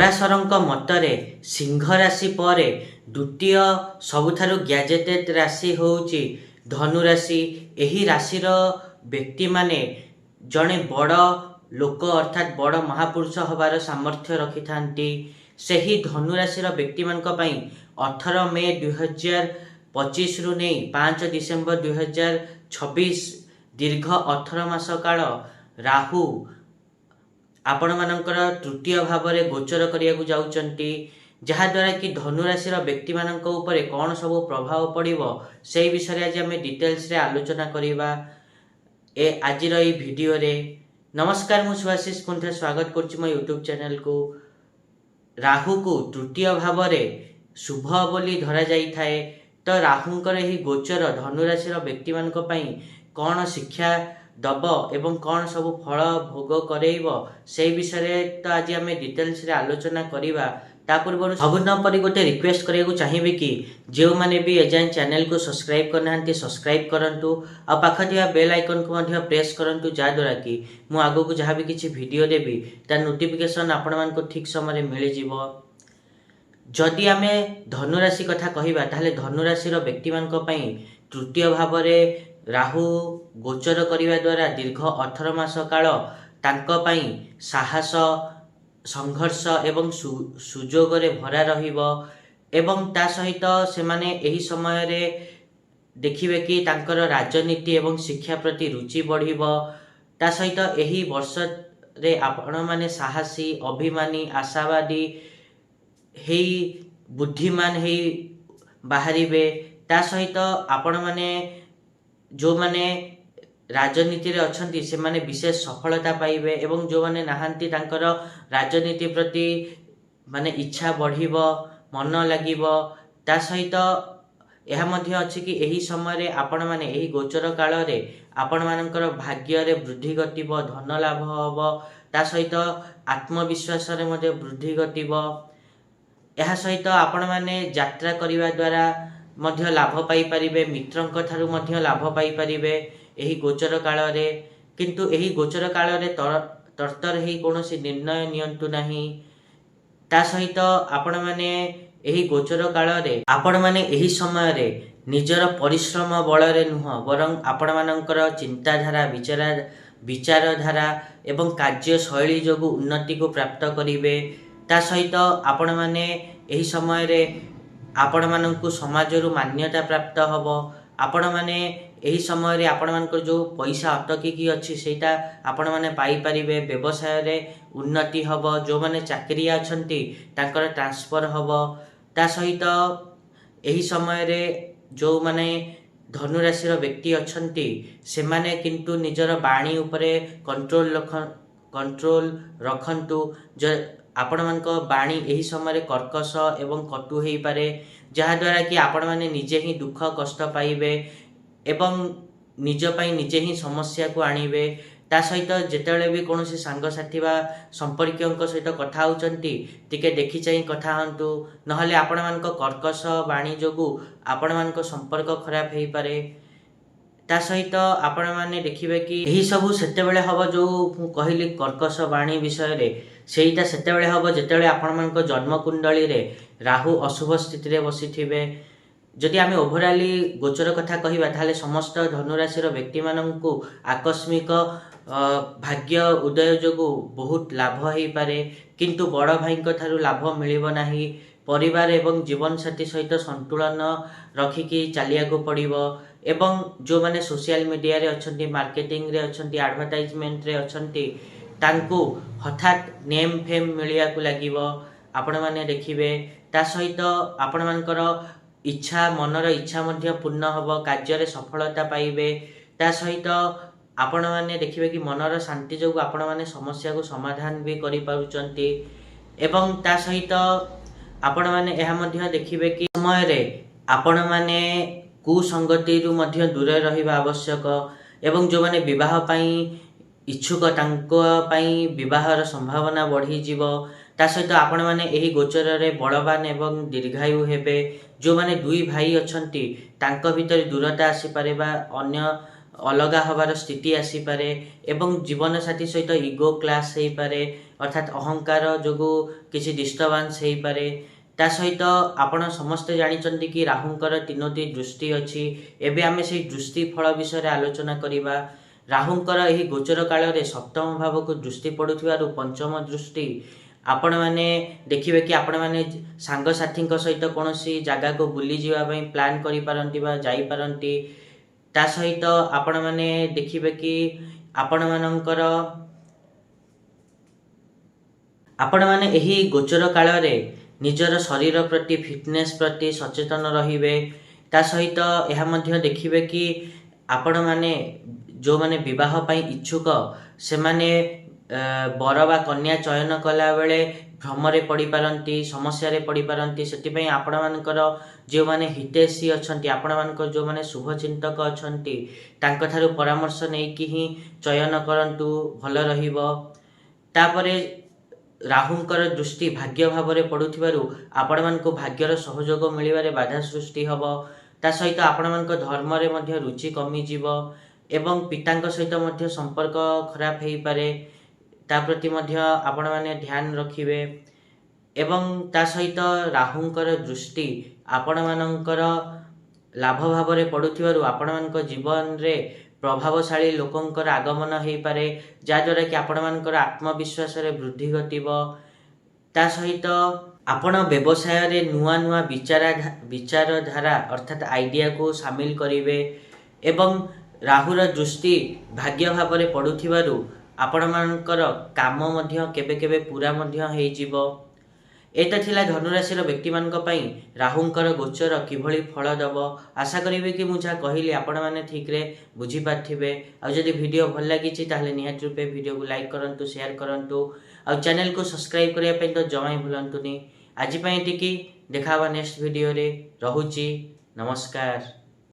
ପରାଶରଙ୍କ ମତରେ ସିଂହ ରାଶି ପରେ ଦ୍ୱିତୀୟ ସବୁଠାରୁ ଗ୍ୟାଜେଟେଡ୍ ରାଶି ହେଉଛି ଧନୁ ରାଶି। ଏହି ରାଶିର ବ୍ୟକ୍ତିମାନେ ଜଣେ ବଡ଼ ଲୋକ ଅର୍ଥାତ୍ ବଡ଼ ମହାପୁରୁଷ ହେବାର ସାମର୍ଥ୍ୟ ରଖିଥାନ୍ତି। ସେହି ଧନୁ ରାଶିର ବ୍ୟକ୍ତିମାନଙ୍କ ପାଇଁ 18 ମେ 2025ରୁ ନେଇ 5 ଡିସେମ୍ବର 2026 ଦୀର୍ଘ 18 ମାସ କାଳ ରାହୁ ଆପଣମାନଙ୍କର ତୃତୀୟ ଭାବରେ ଗୋଚର କରିବାକୁ ଯାଉଛନ୍ତି, ଯାହାଦ୍ୱାରା କି ଧନୁ ରାଶିର ବ୍ୟକ୍ତିମାନଙ୍କ ଉପରେ କ'ଣ ସବୁ ପ୍ରଭାବ ପଡ଼ିବ ସେହି ବିଷୟରେ ଆଜି ଆମେ ଡିଟେଲ୍ସରେ ଆଲୋଚନା କରିବା ଆଜିର ଏହି ଭିଡ଼ିଓରେ। ନମସ୍କାର, ମୁଁ ସୁଭାଶିଷ କୁଣ୍ଠ ସ୍ୱାଗତ କରୁଛି ମୋ ୟୁଟ୍ୟୁବ୍ ଚ୍ୟାନେଲକୁ। ରାହୁକୁ ତୃତୀୟ ଭାବରେ ଶୁଭ ବୋଲି ଧରାଯାଇଥାଏ। ତ ରାହୁଙ୍କର ଏହି ଗୋଚର ଧନୁ ରାଶିର ବ୍ୟକ୍ତିମାନଙ୍କ ପାଇଁ କ'ଣ ଶିକ୍ଷା ଦବ ଏବଂ କ'ଣ ସବୁ ଫଳ ଭୋଗ କରେଇବ ସେହି ବିଷୟରେ ତ ଆଜି ଆମେ ଡିଟେଲ୍ସରେ ଆଲୋଚନା କରିବା। ତା ପୂର୍ବରୁ ସବୁଦିନ ପରି ଗୋଟେ ରିକ୍ୱେଷ୍ଟ କରିବାକୁ ଚାହିଁବି କି ଯେଉଁମାନେ ବି ଏଯାଏଁ ଚ୍ୟାନେଲକୁ ସବସ୍କ୍ରାଇବ୍ କରିନାହାନ୍ତି ସବସ୍କ୍ରାଇବ୍ କରନ୍ତୁ, ଆଉ ପାଖରେ ଥିବା ବେଲ୍ ଆଇକନ୍କୁ ମଧ୍ୟ ପ୍ରେସ୍ କରନ୍ତୁ, ଯାହାଦ୍ୱାରା କି ମୁଁ ଆଗକୁ ଯାହା ବି କିଛି ଭିଡ଼ିଓ ଦେବି ତାର ନୋଟିଫିକେସନ୍ ଆପଣମାନଙ୍କୁ ଠିକ୍ ସମୟରେ ମିଳିଯିବ। ଯଦି ଆମେ ଧନୁରାଶି କଥା କହିବା ତାହେଲେ ଧନୁରାଶିର ବ୍ୟକ୍ତିମାନଙ୍କ ପାଇଁ ତୃତୀୟ ଭାବରେ ରାହୁ ଗୋଚର କରିବା ଦ୍ୱାରା ଦୀର୍ଘ 18 ମାସ କାଳ ତାଙ୍କ ପାଇଁ ସାହସ, ସଂଘର୍ଷ ଏବଂ ସୁଯୋଗରେ ଭରା ରହିବ ଏବଂ ତା ସହିତ ସେମାନେ ଏହି ସମୟରେ ଦେଖିବେ କି ତାଙ୍କର ରାଜନୀତି ଏବଂ ଶିକ୍ଷା ପ୍ରତି ରୁଚି ବଢ଼ିବ। ତା ସହିତ ଏହି ବର୍ଷରେ ଆପଣମାନେ ସାହସୀ, ଅଭିମାନୀ, ଆଶାବାଦୀ ହେଇ ବୁଦ୍ଧିମାନ ହେଇ ବାହାରିବେ। ତା ସହିତ ଆପଣମାନେ ଯେଉଁମାନେ ରାଜନୀତିରେ ଅଛନ୍ତି ସେମାନେ ବିଶେଷ ସଫଳତା ପାଇବେ ଏବଂ ଯେଉଁମାନେ ନାହାନ୍ତି ତାଙ୍କର ରାଜନୀତି ପ୍ରତି ଇଚ୍ଛା ବଢ଼ିବ, ମନ ଲାଗିବ। ତା ସହିତ ଏହା ମଧ୍ୟ ଅଛି କି ଏହି ସମୟରେ ଆପଣମାନେ ଏହି ଗୋଚର କାଳରେ ଆପଣମାନଙ୍କର ଭାଗ୍ୟରେ ବୃଦ୍ଧି ଘଟିବ, ଧନ ଲାଭ ହେବ। ତା ସହିତ ଆତ୍ମବିଶ୍ୱାସରେ ମଧ୍ୟ ବୃଦ୍ଧି ଘଟିବ। ଏହା ସହିତ ଆପଣମାନେ ଯାତ୍ରା କରିବା ଦ୍ୱାରା ମଧ୍ୟ ଲାଭ ପାଇପାରିବେ, ମିତ୍ରଙ୍କ ଠାରୁ ମଧ୍ୟ ଲାଭ ପାଇପାରିବେ ଏହି ଗୋଚର କାଳରେ। କିନ୍ତୁ ଏହି ଗୋଚର କାଳରେ ତରତର ହେଇ କୌଣସି ନିର୍ଣ୍ଣୟ ନିଅନ୍ତୁ ନାହିଁ। ତା ସହିତ ଆପଣମାନେ ଏହି ଗୋଚର କାଳରେ ଆପଣମାନେ ଏହି ସମୟରେ ନିଜର ପରିଶ୍ରମ ବଳରେ ନୁହଁ ବରଂ ଆପଣମାନଙ୍କର ଚିନ୍ତାଧାରା, ବିଚାରଧାରା ଏବଂ କାର୍ଯ୍ୟଶୈଳୀ ଯୋଗୁଁ ଉନ୍ନତିକୁ ପ୍ରାପ୍ତ କରିବେ। ତା ସହିତ ଆପଣମାନେ ଏହି ସମୟରେ ଆପଣମାନଙ୍କୁ ସମାଜରୁ ମାନ୍ୟତା ପ୍ରାପ୍ତ ହେବ। ଆପଣମାନେ ଏହି ସମୟରେ ଆପଣମାନଙ୍କର ଯେଉଁ ପଇସା ଅଟକିକି ଅଛି ସେଇଟା ଆପଣମାନେ ପାଇପାରିବେ। ବ୍ୟବସାୟରେ ଉନ୍ନତି ହେବ। ଯେଉଁମାନେ ଚାକିରିଆ ଅଛନ୍ତି ତାଙ୍କର ଟ୍ରାନ୍ସଫର ହେବ। ତା ସହିତ ଏହି ସମୟରେ ଯେଉଁମାନେ ଧନୁରାଶିର ବ୍ୟକ୍ତି ଅଛନ୍ତି ସେମାନେ କିନ୍ତୁ ନିଜର ବାଣୀ ଉପରେ କଣ୍ଟ୍ରୋଲ ରଖନ୍ତୁ। ଆପଣମାନଙ୍କ ବାଣୀ ଏହି ସମୟରେ କର୍କଶ ଏବଂ କଟୁ ହୋଇପାରେ, ଯାହାଦ୍ୱାରା କି ଆପଣମାନେ ନିଜେ ହିଁ ଦୁଃଖ କଷ୍ଟ ପାଇବେ ଏବଂ ନିଜ ପାଇଁ ନିଜେ ହିଁ ସମସ୍ୟାକୁ ଆଣିବେ। ତା ସହିତ ଯେତେବେଳେ ବି କୌଣସି ସାଙ୍ଗସାଥି ବା ସମ୍ପର୍କୀୟଙ୍କ ସହିତ କଥା ହେଉଛନ୍ତି ଟିକେ ଦେଖି ଚାହିଁ କଥା ହୁଅନ୍ତୁ, ନହେଲେ ଆପଣମାନଙ୍କ କର୍କଶ ବାଣୀ ଯୋଗୁଁ ଆପଣମାନଙ୍କ ସମ୍ପର୍କ ଖରାପ ହୋଇପାରେ। ତା ସହିତ ଆପଣମାନେ ଦେଖିବେ କି ଏହିସବୁ ସେତେବେଳେ ହେବ, ଯେଉଁ ମୁଁ କହିଲି କର୍କଶ ବାଣୀ ବିଷୟରେ, ସେଇଟା ସେତେବେଳେ ହେବ ଯେତେବେଳେ ଆପଣମାନଙ୍କ ଜନ୍ମକୁଣ୍ଡଳୀରେ ରାହୁ ଅଶୁଭ ସ୍ଥିତିରେ ବସିଥିବେ। ଯଦି ଆମେ ଓଭରାଲି ଗୋଚର କଥା କହିବା ତାହେଲେ ସମସ୍ତ ଧନୁରାଶିର ବ୍ୟକ୍ତିମାନଙ୍କୁ ଆକସ୍ମିକ ଭାଗ୍ୟ ଉଦୟ ଯୋଗୁଁ ବହୁତ ଲାଭ ହୋଇପାରେ, କିନ୍ତୁ ବଡ଼ ଭାଇଙ୍କ ଠାରୁ ଲାଭ ମିଳିବ ନାହିଁ। ପରିବାର ଏବଂ ଜୀବନସାଥୀ ସହିତ ସନ୍ତୁଳନ ରଖିକି ଚାଲିବାକୁ ପଡ଼ିବ ଏବଂ ଯେଉଁମାନେ ସୋସିଆଲ ମିଡ଼ିଆରେ ଅଛନ୍ତି, ମାର୍କେଟିଂରେ ଅଛନ୍ତି, ଆଡ଼ଭର୍ଟାଇଜମେଣ୍ଟରେ ଅଛନ୍ତି, ତାଙ୍କୁ ହଠାତ୍ ନେମ୍ ଫେମ୍ ମିଳିବାକୁ ଲାଗିବ, ଆପଣମାନେ ଦେଖିବେ। ତା ସହିତ ଆପଣମାନଙ୍କର ମନର ଇଚ୍ଛା ମଧ୍ୟ ପୂର୍ଣ୍ଣ ହେବ, କାର୍ଯ୍ୟରେ ସଫଳତା ପାଇବେ। ତା ସହିତ ଆପଣମାନେ ଦେଖିବେ କି ମନର ଶାନ୍ତି ଯୋଗୁଁ ଆପଣମାନେ ସମସ୍ୟାକୁ ସମାଧାନ ବି କରିପାରୁଛନ୍ତି ଏବଂ ତା ସହିତ ଆପଣମାନେ ଏହା ମଧ୍ୟ ଦେଖିବେ କି ସମୟରେ ଆପଣମାନେ କୁସଙ୍ଗତିରୁ ମଧ୍ୟ ଦୂରରେ ରହିବା ଆବଶ୍ୟକ ଏବଂ ଯେଉଁମାନେ ବିବାହ ପାଇଁ ଇଚ୍ଛୁକ ତାଙ୍କ ପାଇଁ ବିବାହର ସମ୍ଭାବନା ବଢ଼ିଯିବ। ତା ସହିତ ଆପଣମାନେ ଏହି ଗୋଚରରେ ବଳବାନ ଏବଂ ଦୀର୍ଘାୟୁ ହେବେ। ଯେଉଁମାନେ ଦୁଇ ଭାଇ ଅଛନ୍ତି ତାଙ୍କ ଭିତରେ ଦୂରତା ଆସିପାରେ ବା ଅନ୍ୟ अलगा हबार स्थिति आसीपे एवं जीवन साथी सहित इगो क्लास हो पारे अर्थात अहंकार जो किसी डिस्टर्बांस हो पारे ता सहित आपण समस्ते जानते कि राहुंकर 3टी दृष्टि अच्छी एवं आम से दृष्टि फल विषय आलोचना करवा राहुंकर यही गोचर काल में सप्तम भाव को दृष्टि पड़ुथिबार पंचम दृष्टि आपण मैंने देखिए कि आपण मैंने सांगसाथी सहित कौन जगह को बुली जावाई प्लान करें ता सहित आपण मैंने देखिए कि आपण मैंने यही गोचर काल में निजर शरीर प्रति फिटनेस प्रति सचेतन रहिबे ता सहित यह मध्य देखिए कि आपण मैंने जो माने विवाह पाई इच्छुक से माने बर बा कन्या चयन कला बेले भ्रमरे पड़ी पारंती समस्या रे पड़ी पारंती सेति आपण मानकर जो माने हितेशी अछंती आपण मानकर जो माने शुभचिंतक अछंती तांको थारु परामर्श नेकी ही चयन करंतु भल रहिबो तापरे राहुंकर दृष्टि भाग्य भाव में पड़ुथिबारु आपण मानको भाग्यर सहयोग मिलिबारे बाधा सृष्टि हबो ता सहित आपण मानको धर्म रे मध्य रुचि कमी जीवो एवं पितांक सहित मध्य संपर्क खराब हो पारे ता प्रति मध्य आपण माने ध्यान रखिबे एवं ता सहित राहुंकर दृष्टि आपण मानकर लाभ भाव में पड़ुथिबारु आपण मानक जीवन रे प्रभावशाली लोकंकर आगमन हो पारे जहाँद्वारा कि आपण मानकर आत्मविश्वास रे वृद्धि घटिबो ता सहित आपण व्यवसाय रे नुआ नुआ विचारधारा अर्थात आइडिया को शामिल करिवे एवं राहुर दृष्टि भाग्य भाव में पड़ुथिबारु आपण मानकर काम मध्य केबे केबे पूरा मध्य हो जिवो एटा थिला धनुराशि व्यक्ति मानक पई राहुंकर गोचर किभली फल दब आशा करिवे कि मु जहाँ कहली आपण माने ठीक रे बुझी पाथिबे आ जदि वीडियो भल लागिछि ताहले निहात रूपे वीडियो को लाइक करंतु शेयर करंतु आ चैनल को सब्सक्राइब करिया पई तो जमाई भूलंतुनी आज पई एतिकी देखावा नेक्स्ट वीडियो रे रहुछि नमस्कार।